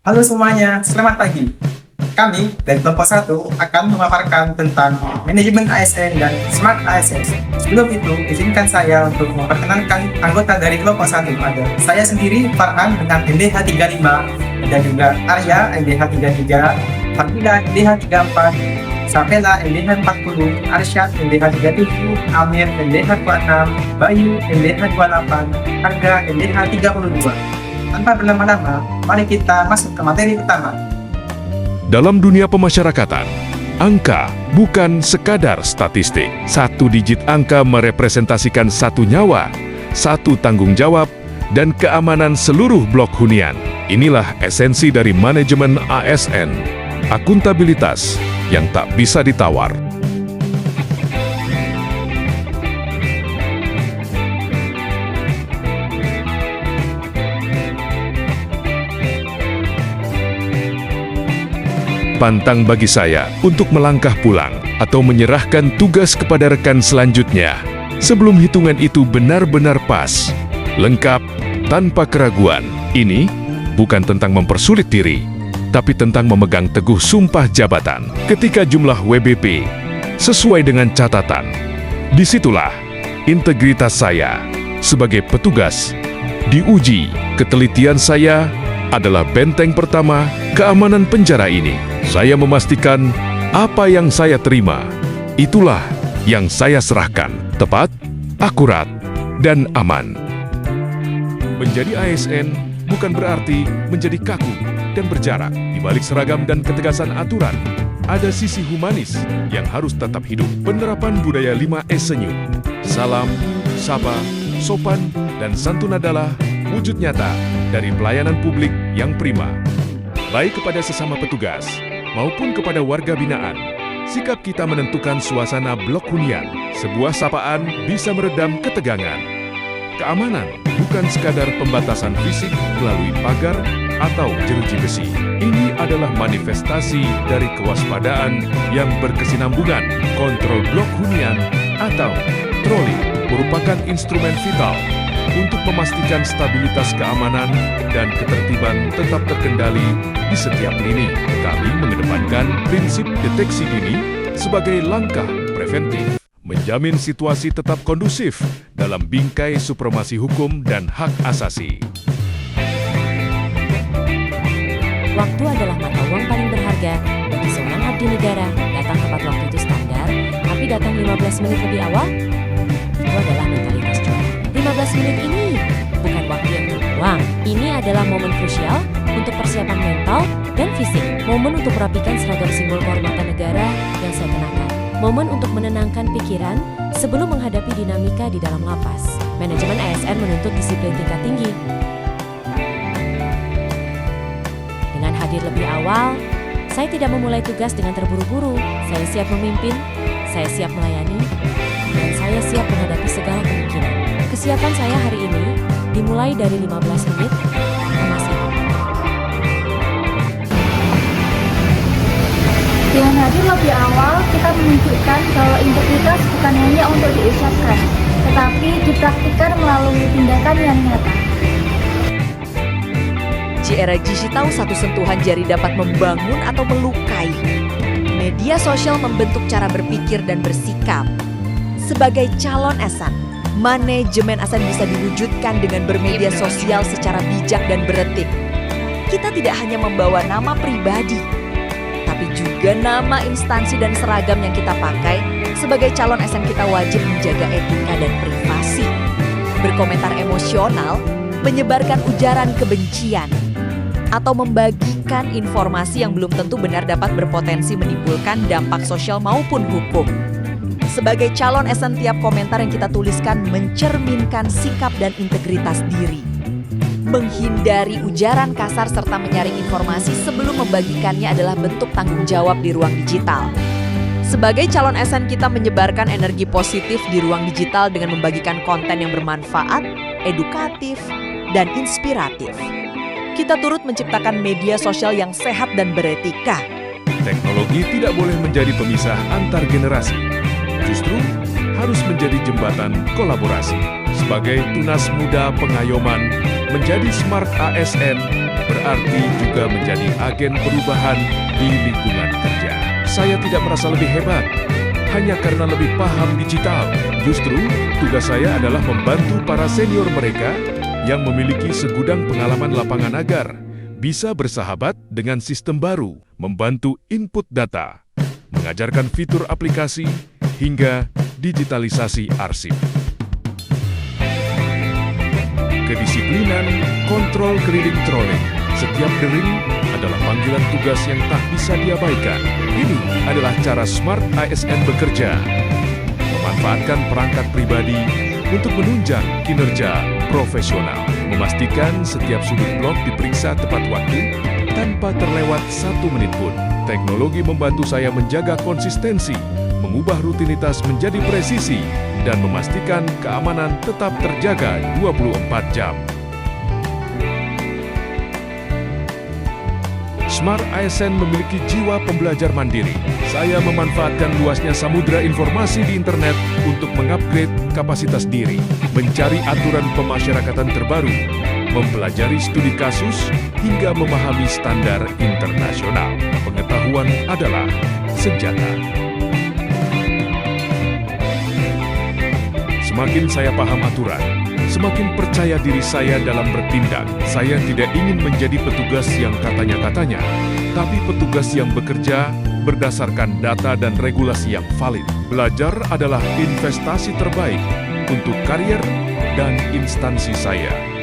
Halo semuanya, selamat pagi. Kami dari kelompok 1 akan memaparkan tentang manajemen ASN dan Smart ASN. Sebelum itu, izinkan saya untuk memperkenalkan anggota dari kelompok 1. Ada saya sendiri, Farhan dengan NDH 35, dan juga Arya NDH 33, Fadila NDH 34, Sapela NDH 40, Arsyad NDH 37, Amir NDH 26, Bayu NDH 28, Harga NDH 32. Tanpa berlama-lama, mari kita masuk ke materi utama. Dalam dunia pemasyarakatan, angka bukan sekadar statistik. Satu digit angka merepresentasikan satu nyawa, satu tanggung jawab, dan keamanan seluruh blok hunian. Inilah esensi dari manajemen ASN, akuntabilitas yang tak bisa ditawar. Pantang bagi saya untuk melangkah pulang atau menyerahkan tugas kepada rekan selanjutnya sebelum hitungan itu benar-benar pas, lengkap, tanpa keraguan. Ini bukan tentang mempersulit diri, tapi tentang memegang teguh sumpah jabatan ketika jumlah WBP sesuai dengan catatan. Disitulah integritas saya sebagai petugas diuji. Ketelitian saya adalah benteng pertama keamanan penjara ini. Saya memastikan apa yang saya terima, itulah yang saya serahkan. Tepat, akurat, dan aman. Menjadi ASN bukan berarti menjadi kaku dan berjarak. Di balik seragam dan ketegasan aturan, ada sisi humanis yang harus tetap hidup. Penerapan budaya 5S senyum, salam, sapa, sopan, dan santun adalah wujud nyata dari pelayanan publik yang prima. Baik kepada sesama petugas maupun kepada warga binaan, sikap kita menentukan suasana blok hunian. Sebuah sapaan bisa meredam ketegangan. Keamanan bukan sekadar pembatasan fisik melalui pagar atau jeruji besi. Ini adalah manifestasi dari kewaspadaan yang berkesinambungan. Kontrol blok hunian atau troli merupakan instrumen vital untuk memastikan stabilitas keamanan dan ketertiban tetap terkendali di setiap lini. Kami mengedepankan prinsip deteksi dini sebagai langkah preventif, menjamin situasi tetap kondusif dalam bingkai supremasi hukum dan hak asasi. Waktu adalah mata uang paling berharga bagi seorang abdi negara. Datang tepat waktu itu standar, tapi datang 15 menit lebih awal, itu adalah mentalitas juara. 15 menit ini bukan waktu yang terbuang. Ini adalah momen krusial untuk persiapan mental dan fisik. Momen untuk merapikan seragam simbol kehormatan negara yang saya kenakan. Momen untuk menenangkan pikiran sebelum menghadapi dinamika di dalam lapas. Manajemen ASN menuntut disiplin tingkat tinggi. Dengan hadir lebih awal, saya tidak memulai tugas dengan terburu-buru. Saya siap memimpin, saya siap melayani, dan saya siap menghadapi segala kemungkinan. Kesiapan saya hari ini dimulai dari 15 menit masih. Dengan hadir lebih awal, kita menunjukkan bahwa integritas bukan hanya untuk diucapkan, tetapi dipraktikkan melalui tindakan yang nyata. Di era digital, satu sentuhan jari dapat membangun atau melukai. Media sosial membentuk cara berpikir dan bersikap. Sebagai calon ASN, manajemen ASN bisa diwujudkan dengan bermedia sosial secara bijak dan beretik. Kita tidak hanya membawa nama pribadi, tapi juga nama instansi dan seragam yang kita pakai. Sebagai calon ASN kita wajib menjaga etika dan privasi. Berkomentar emosional, menyebarkan ujaran kebencian, atau membagikan informasi yang belum tentu benar dapat berpotensi menimbulkan dampak sosial maupun hukum. Sebagai calon ASN, tiap komentar yang kita tuliskan mencerminkan sikap dan integritas diri. Menghindari ujaran kasar serta menyaring informasi sebelum membagikannya adalah bentuk tanggung jawab di ruang digital. Sebagai calon ASN, kita menyebarkan energi positif di ruang digital dengan membagikan konten yang bermanfaat, edukatif, dan inspiratif. Kita turut menciptakan media sosial yang sehat dan beretika. Teknologi tidak boleh menjadi pemisah antar generasi. Justru harus menjadi jembatan kolaborasi. Sebagai tunas muda pengayoman, menjadi Smart ASN berarti juga menjadi agen perubahan di lingkungan kerja. Saya tidak merasa lebih hebat hanya karena lebih paham digital. Justru, tugas saya adalah membantu para senior mereka yang memiliki segudang pengalaman lapangan agar bisa bersahabat dengan sistem baru, membantu input data, mengajarkan fitur aplikasi, hingga digitalisasi arsip. Kedisiplinan, kontrol keliling trolling. Setiap dering adalah panggilan tugas yang tak bisa diabaikan. Ini adalah cara Smart ASN bekerja. Memanfaatkan perangkat pribadi untuk menunjang kinerja profesional. Memastikan setiap sudut blok diperiksa tepat waktu tanpa terlewat 1 menit pun. Teknologi membantu saya menjaga konsistensi, mengubah rutinitas menjadi presisi, dan memastikan keamanan tetap terjaga 24 jam. Smart ASN memiliki jiwa pembelajar mandiri. Saya memanfaatkan luasnya samudera informasi di internet untuk mengupgrade kapasitas diri, mencari aturan pemasyarakatan terbaru, mempelajari studi kasus, hingga memahami standar internasional. Pengetahuan adalah senjata. Semakin saya paham aturan, semakin percaya diri saya dalam bertindak. Saya tidak ingin menjadi petugas yang katanya-katanya, tapi petugas yang bekerja berdasarkan data dan regulasi yang valid. Belajar adalah investasi terbaik untuk karier dan instansi saya.